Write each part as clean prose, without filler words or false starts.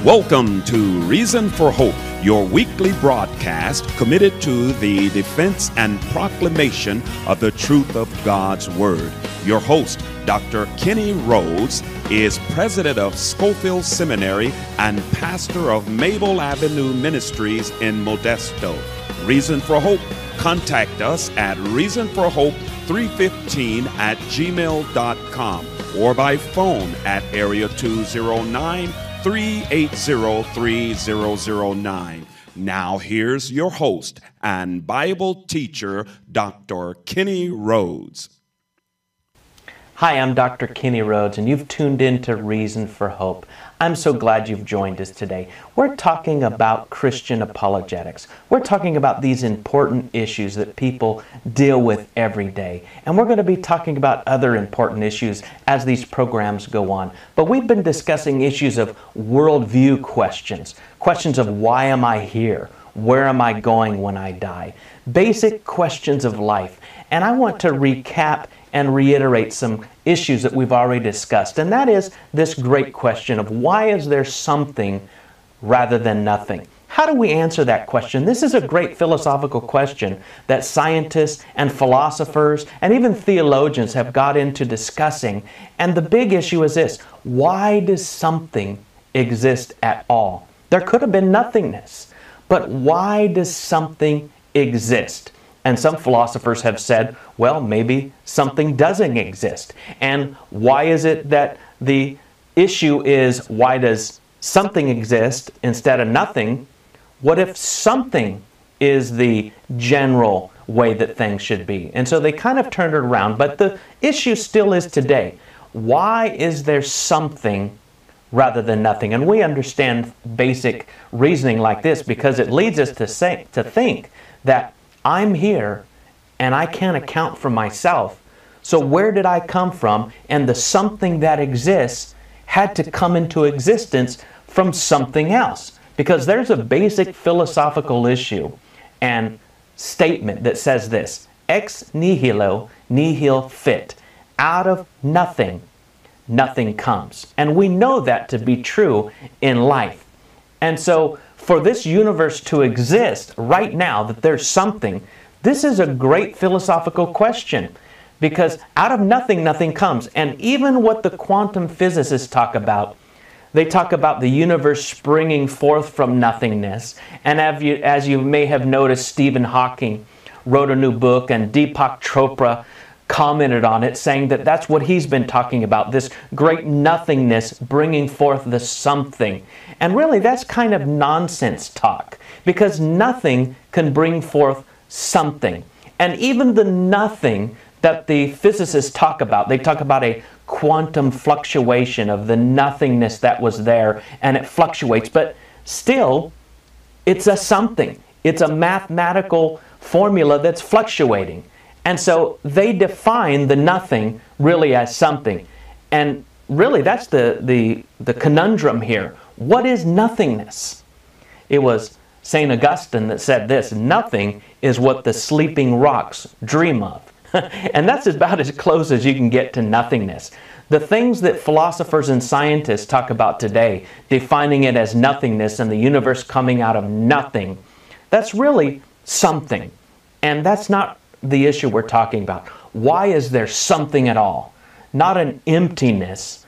Welcome to Reason for Hope, your weekly broadcast committed to the defense and proclamation of the truth of God's Word. Your host, Dr. Kenny Rhodes, is president of Schofield Seminary and pastor of Mabel Avenue Ministries in Modesto. Reason for Hope. Contact us at reasonforhope315@gmail.com or by phone at area 209-380-3009. Now here's your host and Bible teacher, Dr. Kenny Rhodes. Hi, I'm Dr. Kenny Rhodes, and you've tuned in to Reason for Hope. I'm so glad you've joined us today. We're talking about Christian apologetics. We're talking about these important issues that people deal with every day. And we're going to be talking about other important issues as these programs go on. But we've been discussing issues of worldview questions, questions of why am I here? Where am I going when I die? Basic questions of life. And I want to recap and reiterate some issues that we've already discussed. And that is this great question of why is there something rather than nothing? How do we answer that question? This is a great philosophical question that scientists and philosophers and even theologians have got into discussing. And the big issue is this: why does something exist at all? There could have been nothingness, but why does something exist? And some philosophers have said, well, maybe something doesn't exist. And why is it that the issue is why does something exist instead of nothing? What if something is the general way that things should be? And so they kind of turned it around, but the issue still is today. Why is there something rather than nothing? And we understand basic reasoning like this because it leads us to think that I'm here and I can't account for myself. So where did I come from? And the something that exists had to come into existence from something else. Because there's a basic philosophical issue and statement that says this: ex nihilo nihil fit. Out of nothing, nothing comes. And we know that to be true in life. And so for this universe to exist right now, that there's something, this is a great philosophical question, because out of nothing, nothing comes. And even what the quantum physicists talk about, they talk about the universe springing forth from nothingness. And as you may have noticed, Stephen Hawking wrote a new book, and Deepak Chopra commented on it, saying that that's what he's been talking about, this great nothingness bringing forth the something. And really, that's kind of nonsense talk, because nothing can bring forth something. And even the nothing that the physicists talk about, they talk about a quantum fluctuation of the nothingness that was there, and it fluctuates, but still, it's a something. It's a mathematical formula that's fluctuating. And so they define the nothing really as something. And really, that's the conundrum here. What is nothingness? It was St. Augustine that said this: nothing is what the sleeping rocks dream of. And that's about as close as you can get to nothingness. The things that philosophers and scientists talk about today, defining it as nothingness and the universe coming out of nothing, that's really something. And that's not the issue we're talking about. Why is there something at all? Not an emptiness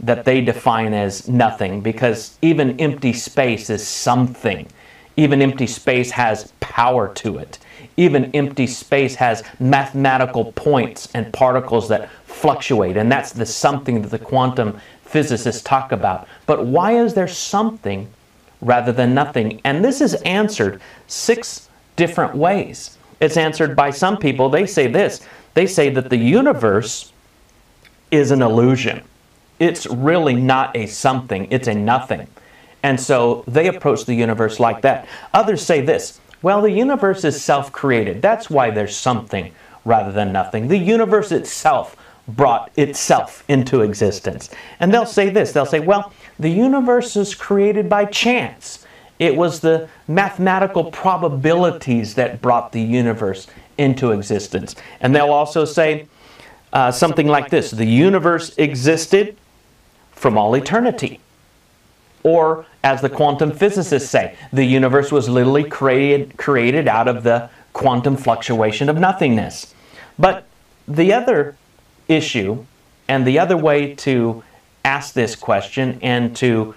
that they define as nothing, because even empty space is something. Even empty space has power to it. Even empty space has mathematical points and particles that fluctuate, and that's the something that the quantum physicists talk about. But why is there something rather than nothing? And this is answered 6 different ways. It's answered by some people. They say this. They say that the universe is an illusion. It's really not a something. It's a nothing. And so they approach the universe like that. Others say this: well, the universe is self-created. That's why there's something rather than nothing. The universe itself brought itself into existence. And they'll say this. They'll say, well, the universe is created by chance. It was the mathematical probabilities that brought the universe into existence. And they'll also say something like this: the universe existed from all eternity. Or, as the quantum physicists say, the universe was literally created out of the quantum fluctuation of nothingness. But the other issue, and the other way to ask this question and to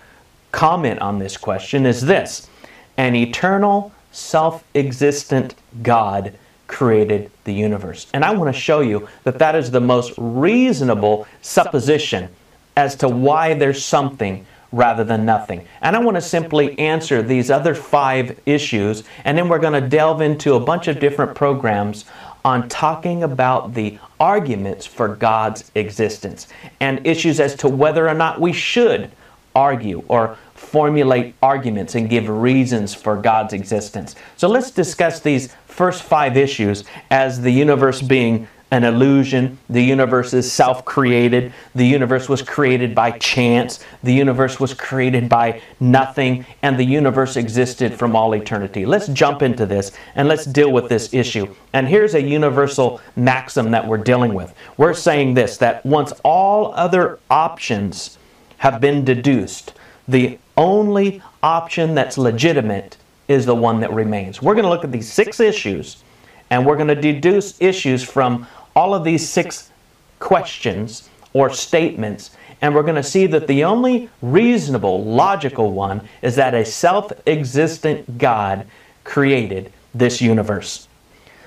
comment on this question is this: an eternal, self-existent God created the universe. And I want to show you that that is the most reasonable supposition as to why there's something rather than nothing. And I want to simply answer these other 5 issues, and then we're going to delve into a bunch of different programs on talking about the arguments for God's existence and issues as to whether or not we should argue or formulate arguments and give reasons for God's existence. So let's discuss these first 5 issues as the universe being an illusion, the universe is self-created, the universe was created by chance, the universe was created by nothing, and the universe existed from all eternity. Let's jump into this and let's deal with this issue. And here's a universal maxim that we're dealing with. We're saying this, that once all other options have been deduced, the only option that's legitimate is the one that remains. We're going to look at these 6 issues, and we're going to deduce issues from all of these 6 questions or statements, and we're going to see that the only reasonable, logical one is that a self-existent God created this universe.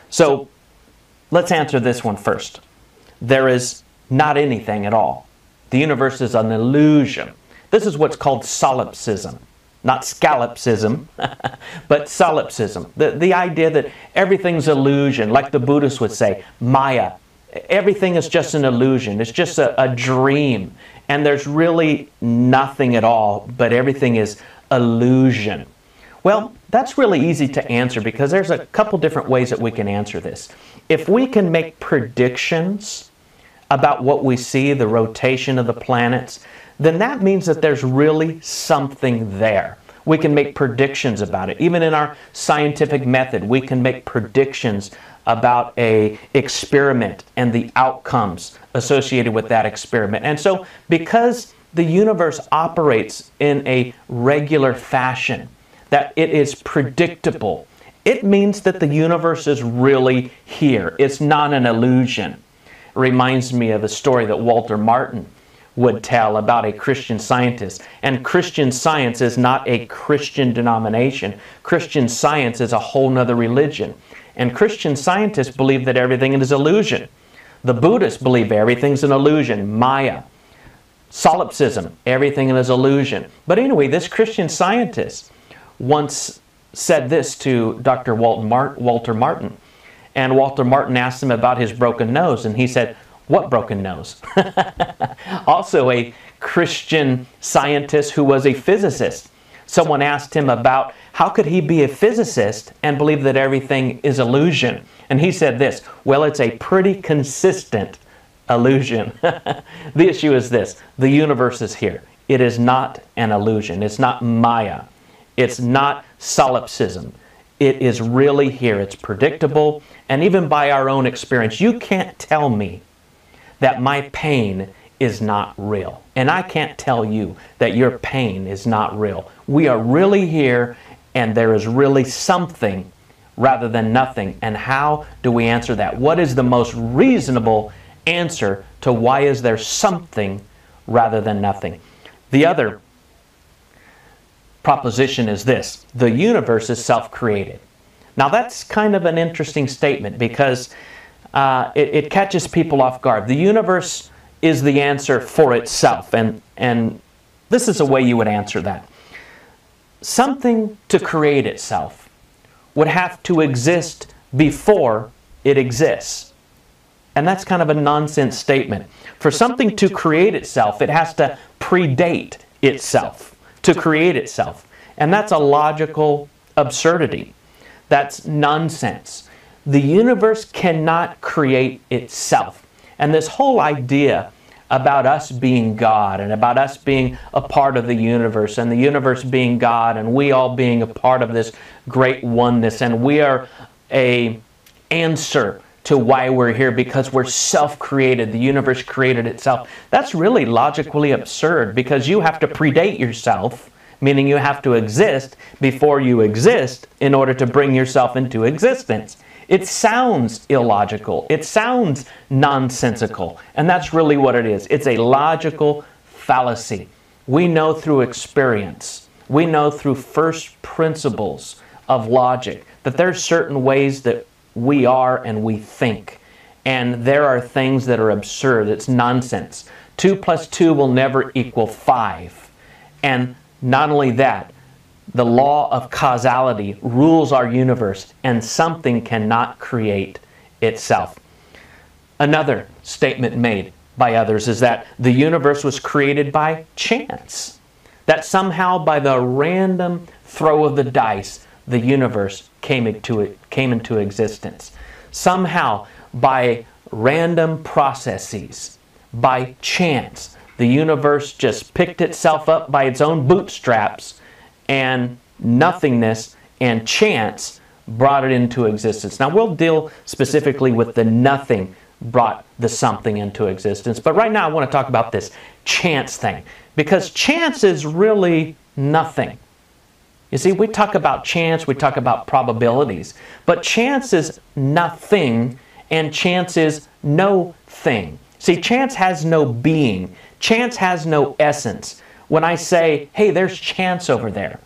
So let's answer this one first. There is not anything at all. The universe is an illusion. This is what's called solipsism. Not scallopsism, but solipsism. The idea that everything's illusion, like the Buddhists would say, Maya. Everything is just an illusion. It's just a dream. And there's really nothing at all, but everything is illusion. Well, that's really easy to answer because there's a couple different ways that we can answer this. If we can make predictions about what we see, the rotation of the planets, then that means that there's really something there. We can make predictions about it. Even in our scientific method, we can make predictions about an experiment and the outcomes associated with that experiment. And so, because the universe operates in a regular fashion, that it is predictable, it means that the universe is really here. It's not an illusion. It reminds me of a story that Walter Martin would tell about a Christian scientist. And Christian Science is not a Christian denomination. Christian Science is a whole nother religion. And Christian scientists believe that everything is illusion. The Buddhists believe everything's an illusion, Maya. Solipsism, everything is illusion. But anyway, this Christian scientist once said this to Dr. Walter Martin. And Walter Martin asked him about his broken nose, and he said, "What broken nose?" Also a Christian scientist who was a physicist. Someone asked him about how could he be a physicist and believe that everything is illusion. And he said this, "Well, it's a pretty consistent illusion." The issue is this: the universe is here. It is not an illusion. It's not Maya. It's not solipsism. It is really here. It's predictable. And even by our own experience, you can't tell me that my pain is not real. And I can't tell you that your pain is not real. We are really here, and there is really something rather than nothing. And how do we answer that? What is the most reasonable answer to why is there something rather than nothing? The other proposition is this: the universe is self-created. Now that's kind of an interesting statement because it catches people off guard. The universe is the answer for itself, and this is a way you would answer that. Something to create itself would have to exist before it exists. And that's kind of a nonsense statement. For something to create itself, it has to predate itself to create itself. And that's a logical absurdity. That's nonsense. The universe cannot create itself. And this whole idea about us being God and about us being a part of the universe and the universe being God and we all being a part of this great oneness and we are an answer to why we're here because we're self-created, the universe created itself. That's really logically absurd because you have to predate yourself meaning you have to exist before you exist in order to bring yourself into existence. It sounds illogical. It sounds nonsensical. And that's really what it is. It's a logical fallacy. We know through experience, we know through first principles of logic that there's certain ways that we are and we think. And there are things that are absurd. It's nonsense. 2 plus 2 will never equal 5. And not only that, the law of causality rules our universe, and something cannot create itself. Another statement made by others is that the universe was created by chance. That somehow by the random throw of the dice, the universe came into existence. Somehow by random processes, by chance, the universe just picked itself up by its own bootstraps, and nothingness and chance brought it into existence. Now we'll deal specifically with the nothing brought the something into existence, but right now I want to talk about this chance thing, because chance is really nothing. You see, we talk about chance, we talk about probabilities, but chance is nothing, and chance is no thing. See, chance has no being. Chance has no essence. When I say, hey, there's chance over there,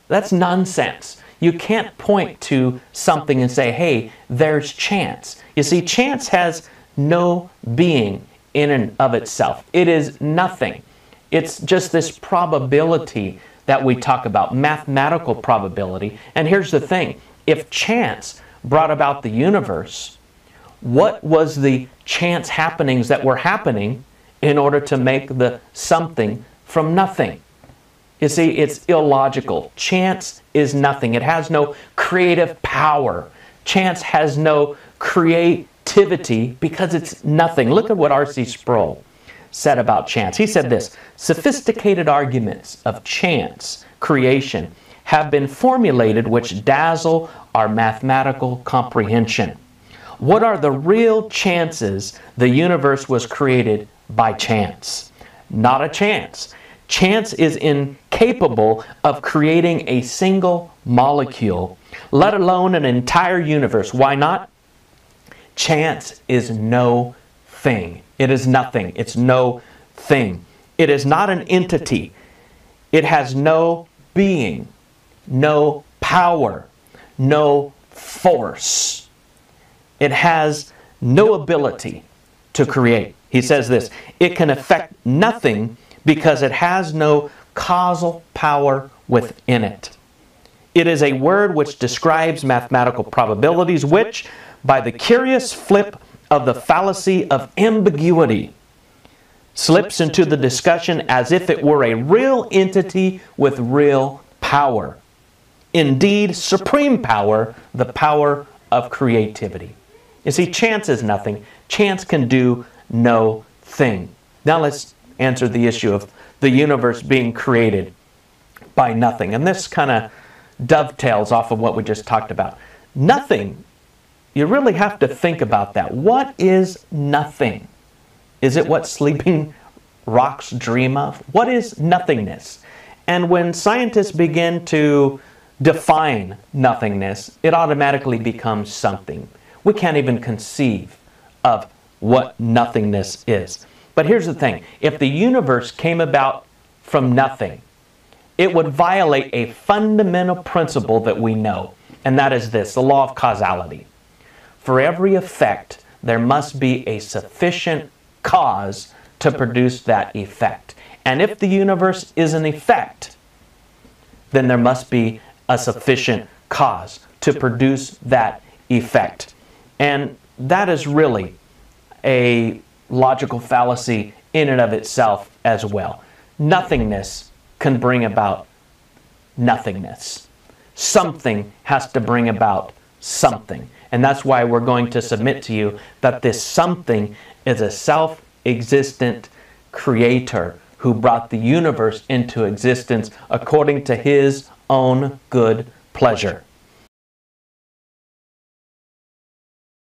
that's nonsense. You can't point to something and say, hey, there's chance. You see, chance has no being in and of itself. It is nothing. It's just this probability that we talk about, mathematical probability. And here's the thing. If chance brought about the universe, what was the chance happenings that were happening in order to make the something from nothing? You see, it's illogical. Chance is nothing. It has no creative power. Chance has no creativity because it's nothing. Look at what R.C. Sproul said about chance. He said this: sophisticated arguments of chance creation have been formulated which dazzle our mathematical comprehension. What are the real chances the universe was created by chance? Not a chance. Chance is incapable of creating a single molecule, let alone an entire universe. Why not? Chance is no thing. It is nothing. It's no thing. It is not an entity. It has no being, no power, no force. It has no ability to create. He says this: it can affect nothing because it has no causal power within it. It is a word which describes mathematical probabilities which, by the curious flip of the fallacy of ambiguity, slips into the discussion as if it were a real entity with real power. Indeed, supreme power, the power of creativity. You see, chance is nothing. Chance can do no thing. Now let's answer the issue of the universe being created by nothing. And this kind of dovetails off of what we just talked about. Nothing, you really have to think about that. What is nothing? Is it what sleeping rocks dream of? What is nothingness? And when scientists begin to define nothingness, it automatically becomes something. We can't even conceive of what nothingness is. But here's the thing. If the universe came about from nothing, it would violate a fundamental principle that we know, and that is this, the law of causality. For every effect, there must be a sufficient cause to produce that effect. And if the universe is an effect, then there must be a sufficient cause to produce that effect. And that is really a logical fallacy in and of itself as well. Nothingness can bring about nothingness. Something has to bring about something. And that's why we're going to submit to you that this something is a self-existent creator who brought the universe into existence according to his own good pleasure.